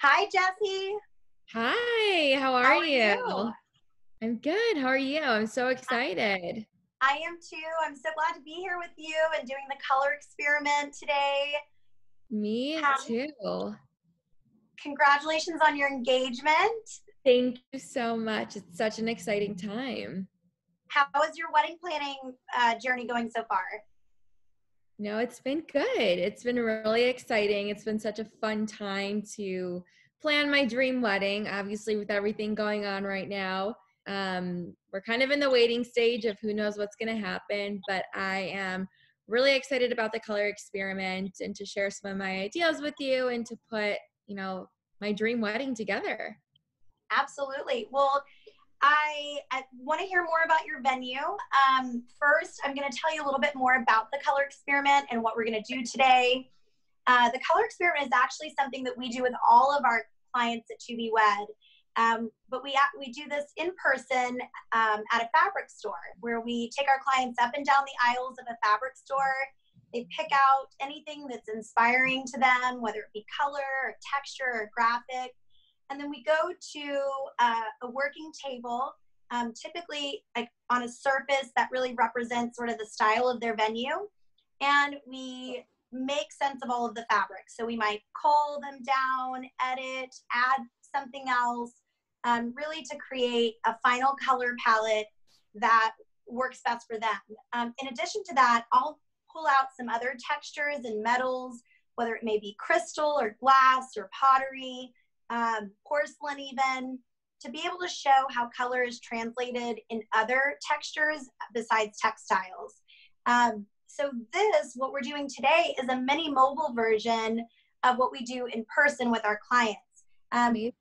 Hi, Jesse. Hi, how are How are you? you? I'm good. How are you? I'm so I excited. I am too. I'm so glad to be here with you and doing the color experiment today. Me How, too. Congratulations on your engagement. Thank you so much. It's such an exciting time. How is your wedding planning journey going so far? No, it's been good. It's been really exciting. It's been such a fun time to plan my dream wedding, obviously, with everything going on right now. We're kind of in the waiting stage of who knows what's going to happen, but I am really excited about the color experiment and to share some of my ideas with you and to put, you know, my dream wedding together. Absolutely. Well, I want to hear more about your venue. First, I'm going to tell you a little bit more about the color experiment and what we're going to do today. The color experiment is actually something that we do with all of our clients at To Be Wed. But we do this in person at a fabric store where we take our clients up and down the aisles of a fabric store. They pick out anything that's inspiring to them, whether it be color or texture or graphic. And then we go to a working table, typically like on a surface that really represents sort of the style of their venue. And we make sense of all of the fabrics. So we might cull them down, edit, add something else, really to create a final color palette that works best for them. In addition to that, I'll pull out some other textures and metals, whether it may be crystal or glass or pottery, porcelain even, to be able to show how color is translated in other textures besides textiles. So what we're doing today is a mini mobile version of what we do in person with our clients. Amazing.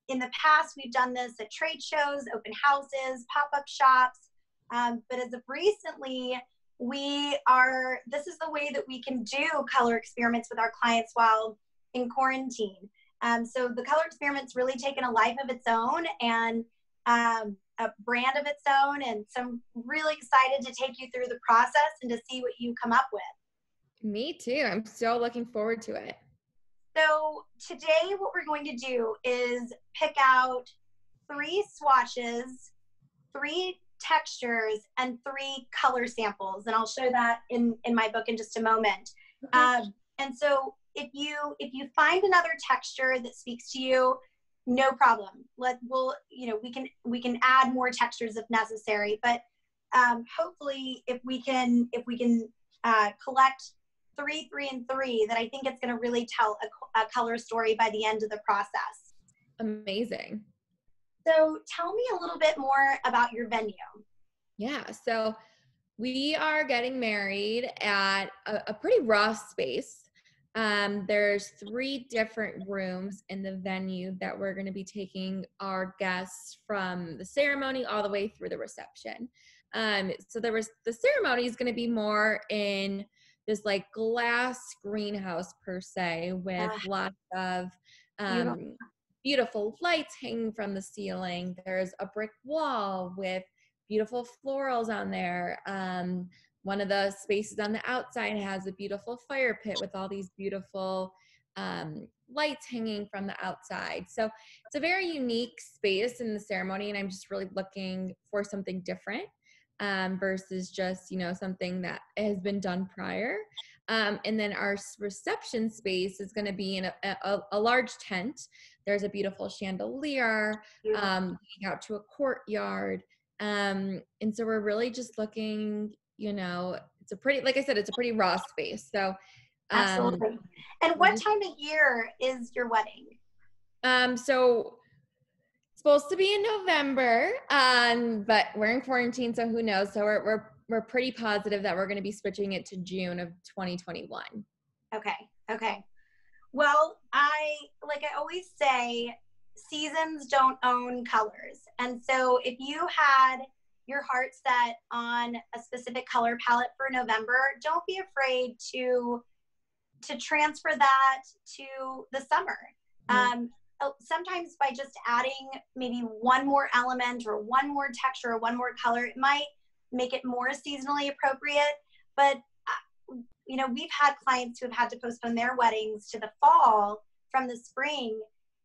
In the past, we've done this at trade shows, open houses, pop-up shops. But as of recently, this is the way that we can do color experiments with our clients while in quarantine. So the color experiment's really taken a life of its own and a brand of its own. And so I'm really excited to take you through the process and to see what you come up with. Me too. I'm so looking forward to it. So today what we're going to do is pick out 3 swatches, 3 textures, and 3 color samples. And I'll show that in my book in just a moment. And so if you find another texture that speaks to you, no problem. We can add more textures if necessary. But hopefully, if we can collect 3, 3, and 3, that I think it's going to really tell a color story by the end of the process. Amazing. So tell me a little bit more about your venue. Yeah. So we are getting married at a pretty raw space. There's 3 different rooms in the venue that we're going to be taking our guests from the ceremony all the way through the reception. So the ceremony is going to be more in this like glass greenhouse per se with lots of beautiful lights hanging from the ceiling. There's a brick wall with beautiful florals on there. One of the spaces on the outside has a beautiful fire pit with all these beautiful lights hanging from the outside. So it's a very unique space in the ceremony, and I'm just really looking for something different versus just, something that has been done prior. And then our reception space is going to be in a large tent. There's a beautiful chandelier leading out to a courtyard. And so we're really just looking, it's a pretty, like I said, it's a pretty raw space. So Absolutely. And what time of year is your wedding? So it's supposed to be in November, but we're in quarantine, so who knows? So we're pretty positive that we're going to be switching it to June of 2021. Okay. Well, like I always say, seasons don't own colors. And so if you had your heart set on a specific color palette for November, don't be afraid to transfer that to the summer. Sometimes by just adding maybe one more element or one more texture or one more color, it might make it more seasonally appropriate. But we've had clients who have had to postpone their weddings to the fall from the spring,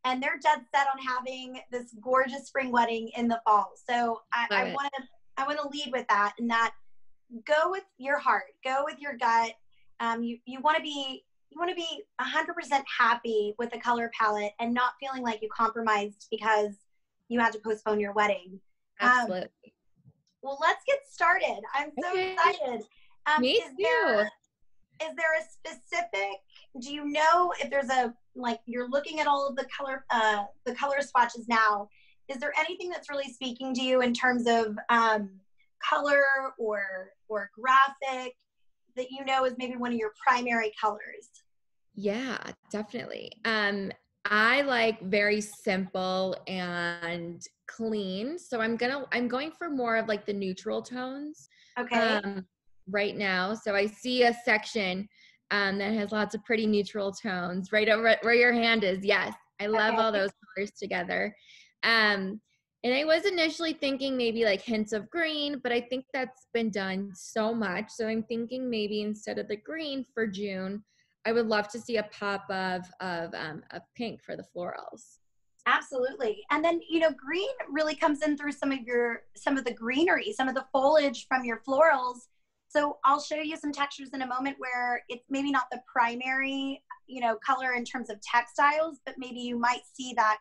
and they're dead set on having this gorgeous spring wedding in the fall. So I want to lead with that, and that go with your heart, go with your gut. You want to be 100% happy with the color palette and not feeling like you compromised because you had to postpone your wedding. Absolutely. Well, let's get started. I'm so excited. Me too. Is there a specific, do you know if there's a, like, you're looking at all of the color swatches now, is there anything that's really speaking to you in terms of color or graphic that you know is maybe one of your primary colors? Yeah, definitely. I like very simple and clean. So I'm going for more of like the neutral tones. Okay. Right now. So I see a section that has lots of pretty neutral tones right over where your hand is. Yes. I love all those colors together. And I was initially thinking maybe like hints of green, but I think that's been done so much. So I'm thinking maybe instead of the green for June, I would love to see a pop of pink for the florals. Absolutely. And then, you know, green really comes in through some of the greenery, some of the foliage from your florals. So I'll show you some textures in a moment where it's maybe not the primary, you know, color in terms of textiles, but maybe you might see that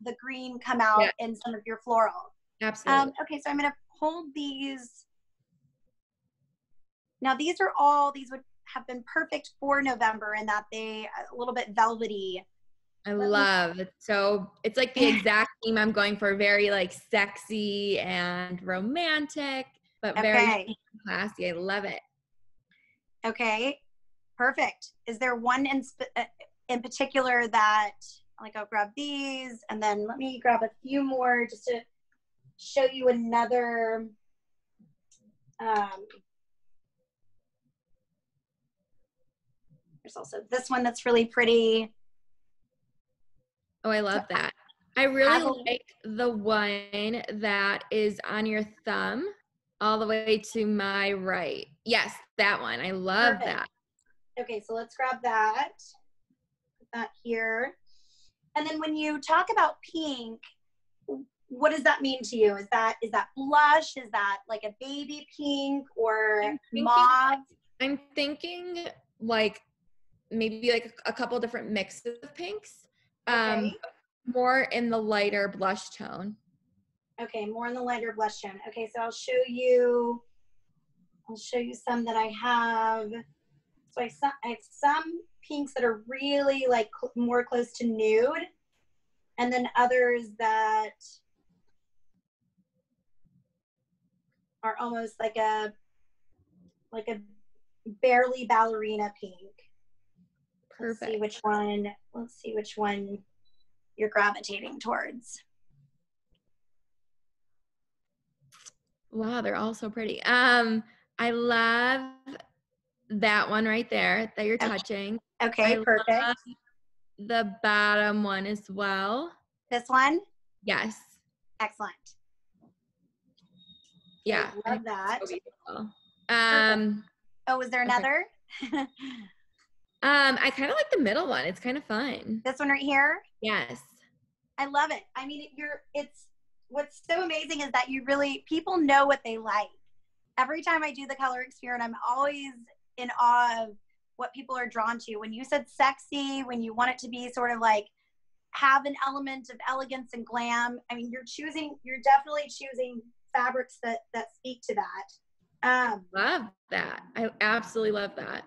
the green come out in some of your floral. Absolutely. Okay, so I'm going to hold these. Now these would have been perfect for November in that they a little bit velvety. I love it. So it's like the exact theme I'm going for, very like sexy and romantic, but very classy. I love it. Okay, perfect. Is there one in particular that, like, I'll grab these and then let me grab a few more just to show you another. There's also this one that's really pretty. Oh, I love that. I really like the one that is on your thumb all the way to my right. Yes, that one. I love that. Okay, so let's grab that. Put that here. And then when you talk about pink, what does that mean to you? Is that blush? Is that like a baby pink or mauve? I'm thinking like maybe like a couple different mixes of pinks. More in the lighter blush tone. Okay, more in the lighter blush tone. Okay, so I'll show you some that I have. So I have some pinks that are really like more close to nude, and then others that are almost like a barely ballerina pink. Perfect. Let's see which one you're gravitating towards. Wow, they're all so pretty. I love that one right there that you're touching. Okay, perfect. Love the bottom one as well. This one? Yes. Excellent. Yeah. I love that. So beautiful. Oh, is there another? Okay. I kind of like the middle one. It's kind of fun. This one right here? Yes. I love it. I mean, what's so amazing is that people know what they like. Every time I do the color experiment, I'm always in awe of what people are drawn to. When you said sexy, when you want it to be sort of like have an element of elegance and glam, I mean, you're definitely choosing fabrics that speak to that. Love that. I absolutely love that.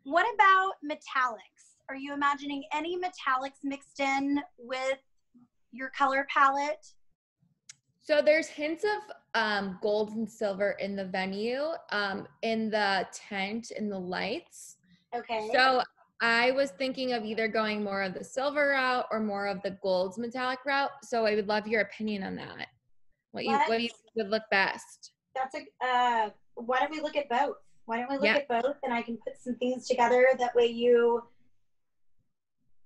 What about metallics? Are you imagining any metallics mixed in with your color palette? So there's hints of gold and silver in the venue, in the tent, in the lights. Okay. So I was thinking of either going more of the silver route or more of the gold metallic route. So I would love your opinion on that. What you would look best? Why don't we look at both? Why don't we look at both, and I can put some things together that way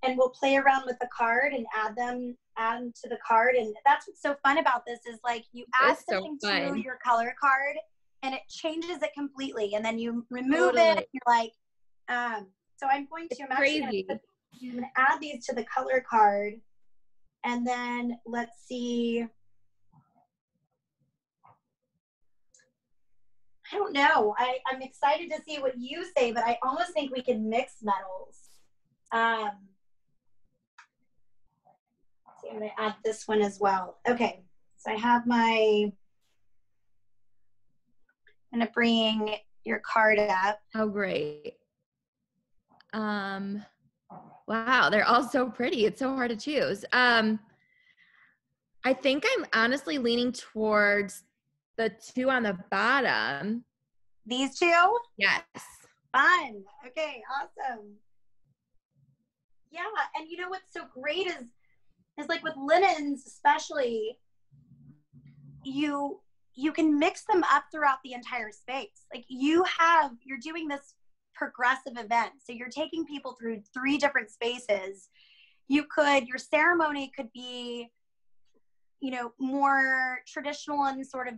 and we'll play around with the card and add them to the card. And that's what's so fun about this is like you add something to your color card and it changes it completely, and then you remove it and you're like, so I'm going to, I'm gonna add these to the color card, and then let's see. I don't know. I'm excited to see what you say, but I almost think we can mix metals. See, I'm gonna add this one as well. Okay, so I have I'm gonna bring your card up. Oh, great. Wow, they're all so pretty. It's so hard to choose. I think I'm honestly leaning towards the two on the bottom. These two? Yes. Fun. Okay, awesome. Yeah, and you know what's so great is like with linens especially, you can mix them up throughout the entire space. Like you're doing this progressive event. So you're taking people through 3 different spaces. Your ceremony could be, you know, more traditional and sort of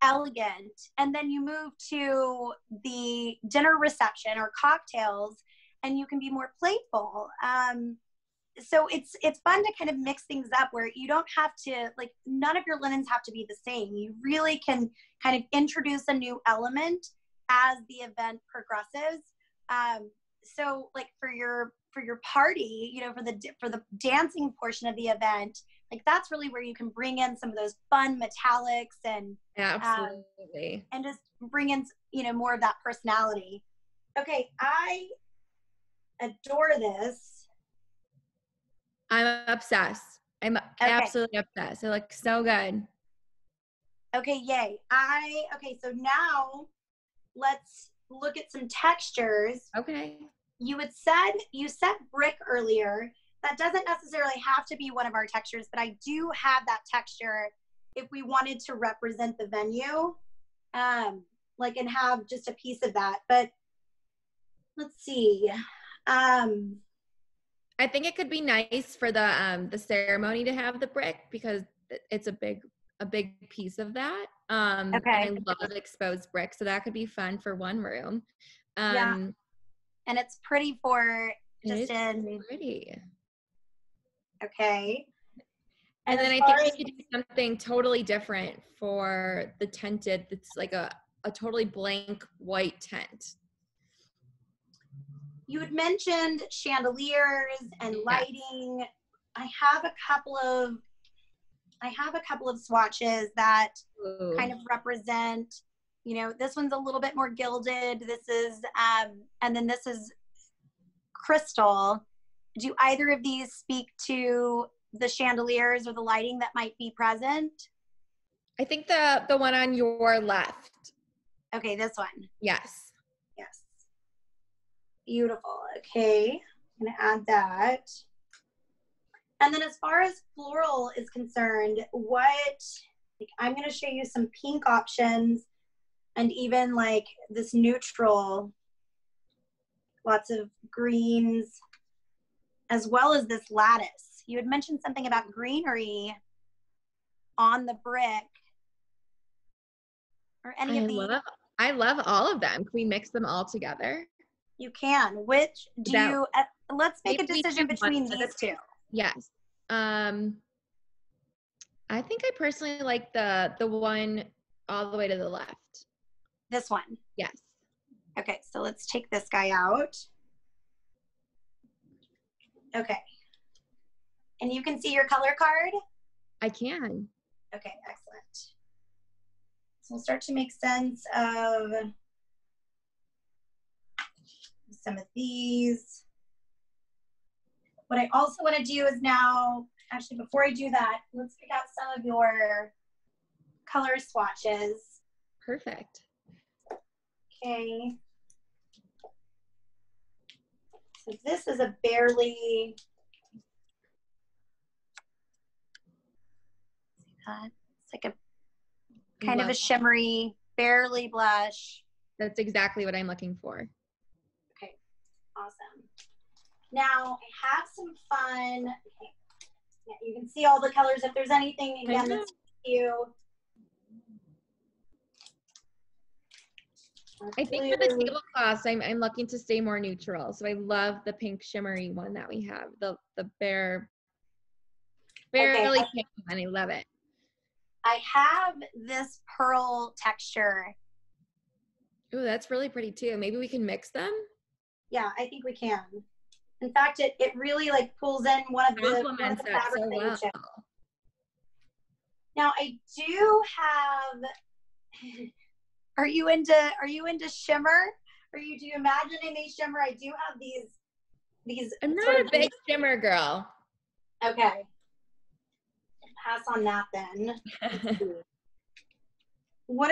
elegant. And then you move to the dinner reception or cocktails and you can be more playful. So it's fun to kind of mix things up where you don't have to, like, none of your linens have to be the same. You really can kind of introduce a new element as the event progresses. So like for your party, you know, for the dancing portion of the event, like that's really where you can bring in some of those fun metallics and absolutely, and just bring in, you know, more of that personality. Okay, I adore this. I'm obsessed. I'm absolutely obsessed. It looks so good. Okay, yay. Okay, so now let's look at some textures. Okay. You said brick earlier. That doesn't necessarily have to be one of our textures, but I do have that texture if we wanted to represent the venue, like, and have just a piece of that. But let's see. I think it could be nice for the ceremony to have the brick because it's a big piece of that. And I love exposed brick, so that could be fun for one room. Yeah, and it's pretty for just pretty. Okay. And then I think we could do something totally different for the tented. It's like a totally blank white tent. You had mentioned chandeliers and lighting. I have a couple of swatches that kind of represent, you know, this one's a little bit more gilded. This is, and then this is crystal. Do either of these speak to the chandeliers or the lighting that might be present? I think the one on your left. Okay, this one. Yes. Yes. Beautiful. Okay, I'm gonna add that. And then as far as floral is concerned, I'm gonna show you some pink options and even like this neutral, lots of greens, as well as this lattice. You had mentioned something about greenery on the brick or any of these. I love all of them. Can we mix them all together? You can. Which do you, let's make a decision between these two. Yes. I think I personally like the one all the way to the left. This one? Yes. Okay, so let's take this guy out. Okay. And you can see your color card? I can. Okay, excellent. So we'll start to make sense of some of these. What I also want to do is now, actually before I do that, let's pick out some of your color swatches. Perfect. Okay. So this is a barely, it's like a kind of a shimmery, barely blush. That's exactly what I'm looking for. Okay, awesome. Now I have some fun. Okay. Yeah, you can see all the colors. If there's anything again that's you. I think for the tablecloths, I'm looking to stay more neutral. So I love the pink shimmery one that we have, the bare, barely pink one. I love it. I have this pearl texture. Ooh, that's really pretty too. Maybe we can mix them? Yeah, I think we can. In fact, it really like pulls in one of the Complements that fabric so well. Now I do have. Are you into shimmer? Do you imagine any shimmer? I do have these. I'm not a big shimmer girl. Okay. Pass on that then. What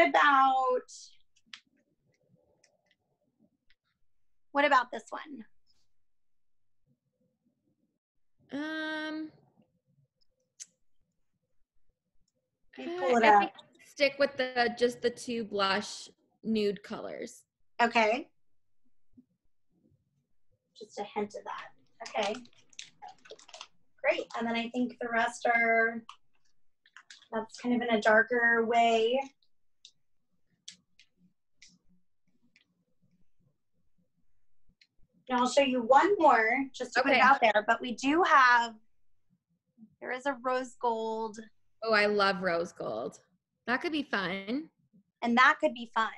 about this one? Pull it I up. think stick with just the two blush nude colors. Okay. Just a hint of that. Okay. Great. And then I think the rest that's kind of in a darker way. Now I'll show you one more just to put it out there, but there is a rose gold. Oh, I love rose gold. That could be fun. And that could be fun.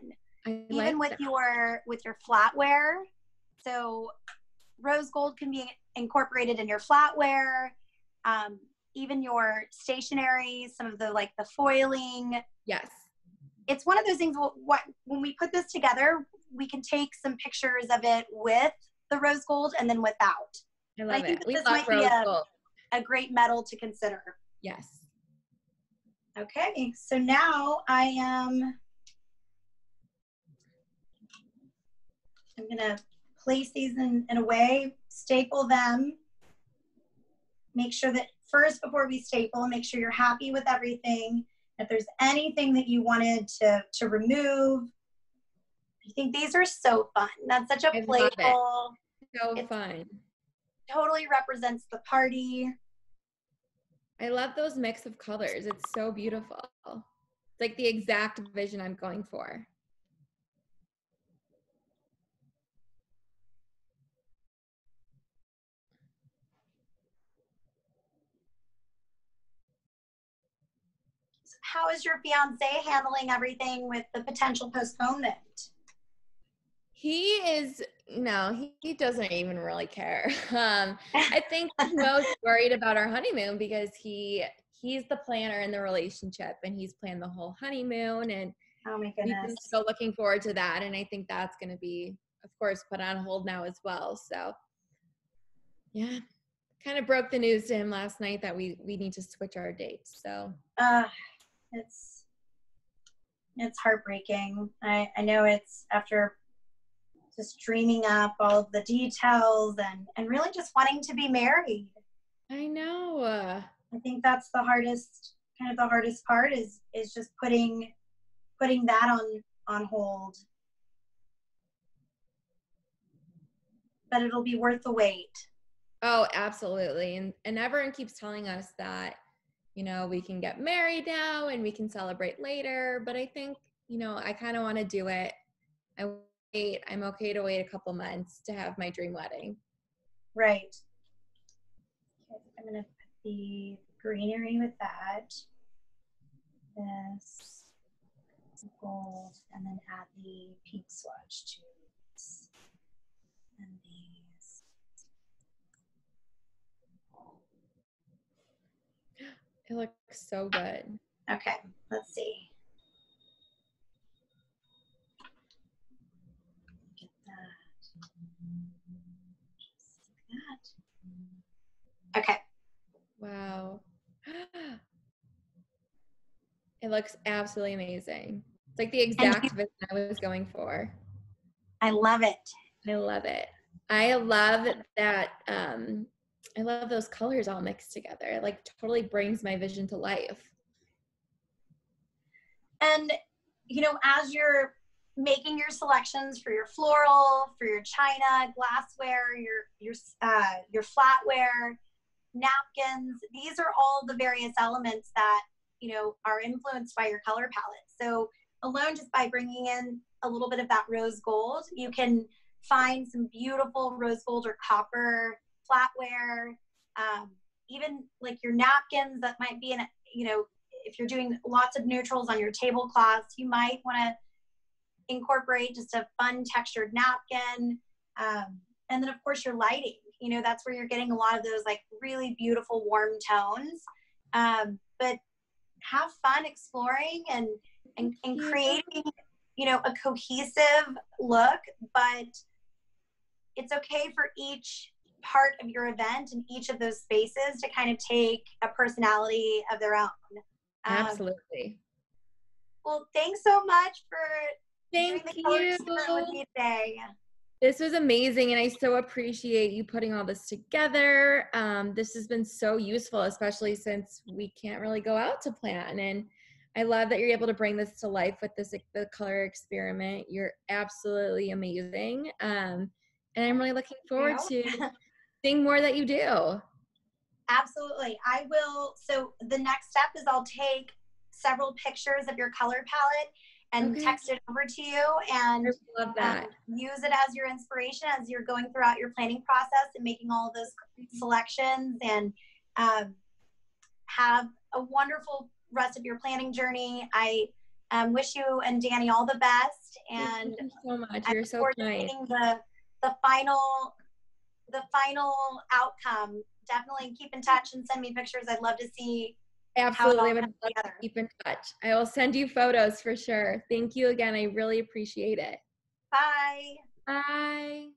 Even with your flatware. So rose gold can be incorporated in your flatware, even your stationery, some of the the foiling. Yes. It's one of those things, when we put this together, we can take some pictures of it with the rose gold and then without. I love it. This might be a great metal to consider. Yes. Okay, so now I'm gonna place these in a way, staple them, make sure that first, before we staple, make sure you're happy with everything. If there's anything that you wanted to remove, I think these are so fun. That's such a playful, so fun. Totally represents the party. I love those mix of colors. It's so beautiful. It's like the exact vision I'm going for. How is your fiance handling everything with the potential postponement? He doesn't even really care. I think he's most worried about our honeymoon because he's the planner in the relationship and he's planned the whole honeymoon, and oh my goodness, we've been so looking forward to that. And I think that's going to be, of course, put on hold now as well. So yeah, kind of broke the news to him last night that we need to switch our dates. So it's heartbreaking. I know it's after just dreaming up all of the details and really just wanting to be married. I know. I think that's the hardest part is just putting that on hold. But it'll be worth the wait. Oh, absolutely. And everyone keeps telling us that, we can get married now and we can celebrate later. But I think, I kind of want to do it. I'm okay to wait a couple months to have my dream wedding. Right. Okay, I'm going to put the greenery with that. This gold, and then add the pink swatch to this. And these. It looks so good. Okay, let's see. Get that. Just like that. Okay. Wow. It looks absolutely amazing. It's like the exact vision I was going for. I love it. I love it. I love that. I love those colors all mixed together. It like totally brings my vision to life. And, as you're making your selections for your floral, for your china, glassware, your flatware, napkins, these are all the various elements that, are influenced by your color palette. So alone, just by bringing in a little bit of that rose gold, you can find some beautiful rose gold or copper flatware, even like your napkins that might be in, if you're doing lots of neutrals on your tablecloths, you might want to incorporate just a fun textured napkin. And then of course your lighting, that's where you're getting a lot of those like really beautiful warm tones. But have fun exploring and creating, a cohesive look, but it's okay for each part of your event and each of those spaces to kind of take a personality of their own. Absolutely. Well, thanks so much for Thank doing the color you. experiment with me today. This was amazing, and I so appreciate you putting all this together. This has been so useful, especially since we can't really go out to plant. And I love that you're able to bring this to life with the color experiment. You're absolutely amazing. And I'm really looking forward to seeing more that you do. Absolutely. I will. So the next step is I'll take several pictures of your color palette and text it over to you, and I love that. Use it as your inspiration as you're going throughout your planning process and making all of those selections, and have a wonderful rest of your planning journey. I wish you and Danny all the best, and thank you so much. You're so kind. The final outcome. Definitely keep in touch and send me pictures. I'd love to see. Absolutely. I would love to keep in touch. I will send you photos for sure. Thank you again. I really appreciate it. Bye. Bye.